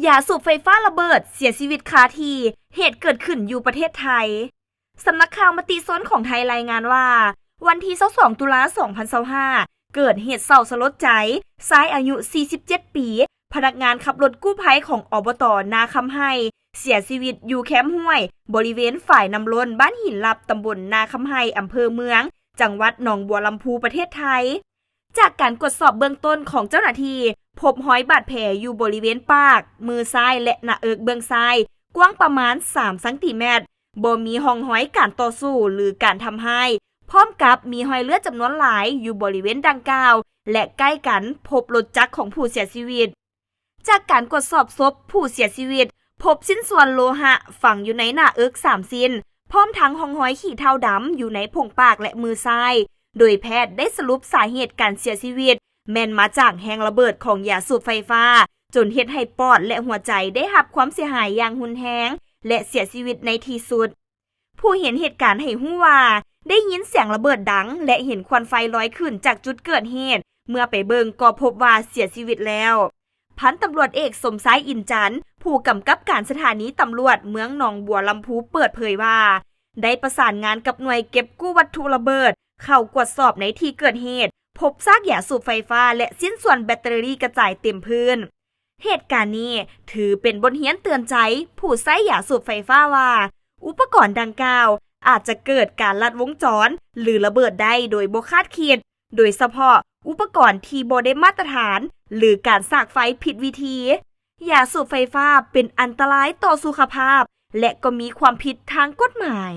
ยาสูบไฟฟ้าระเบิดเสียชีวิตคาที่ เหตุเกิดขึ้นอยู่ประเทศไทย สำนักข่าวมติชนของไทยรายงานว่า วันที่22ตุลา2025เกิดเหตุเศร้าสลดใจชายอายุ 47 ปี พนักงานขับรถกู้ภัยของอบต.นาคำไฮเสียชีวิตอยู่แคมป์ห้วย บริเวณฝ่ายน้ำล้นบ้านหินลับตำบลนาคำไฮอำเภอเมือง จังหวัดหนองบัวลำพูประเทศไทย จากการตรวจสอบเบื้องต้นของเจ้าหน้าที่พบรอยบาดแผลอยู่บริเวณปาก มือซ้ายและหน้าอกเบื้องซ้าย กว้างประมาณ3ซนบ่มีร่องรอยการต่อสู้หรือการทำให้พร้อมกับมีรอยเลือดจำนวนหลายอยู่บริเวณดังกล่าวและใกล้กันพบรถจักรของผู้เสียชีวิตจากการตรวจสอบศพผู้เสียชีวิตพบชิ้นส่วนโลหะฝังอยู่ในหน้าอก3ชิ้นพร้อมทั้งร่องรอยขีดเท้าดำอยู่ในโพรงปากและมือซ้ายโดยแพทย์ได้สรุปสาเหตุการเสียชีวิตแม่นมาจากแรงระเบิดของยาสูบไฟฟ้าจนเฮ็ดให้ปอดและหัวใจได้รับความเสียหายอย่างรุนแรงและเสียชีวิตในที่สุดผู้เห็นเหตุการณ์ให้ฮู้ว่าได้ยินเสียงระเบิดดังและเห็นควันไฟลอยขึ้นจากจุดเกิดเหตุเมื่อไปเบิ่งก็พบว่าเสียชีวิตแล้วพันตำรวจเอกสมชายอินจันทร์ผู้กำกับการสถานีตำรวจเมืองหนองบัวลำพูเปิดเผยว่าได้ประสานงานกับหน่วยเก็บกู้วัตถุระเบิดเข้าตรวจสอบในที่เกิดเหตุพบซากยาสูบไฟฟ้าและชิ้นส่วนแบตเตอรี่กระจายเต็มพื้นเหตุการณ์นี้ถือเป็นบทเรียนเตือนใจผู้ใช้ยาสูบไฟฟ้าว่าอุปกรณ์ดังกล่าวอาจจะเกิดการลัดวงจรหรือระเบิดได้โดยบ่คาดคิดโดยเฉพาะอุปกรณ์ที่บ่ได้มาตรฐานหรือการสากไฟผิดวิธียาสูบไฟฟ้าเป็นอันตรายต่อสุขภาพและก็มีความผิดทางกฎหมาย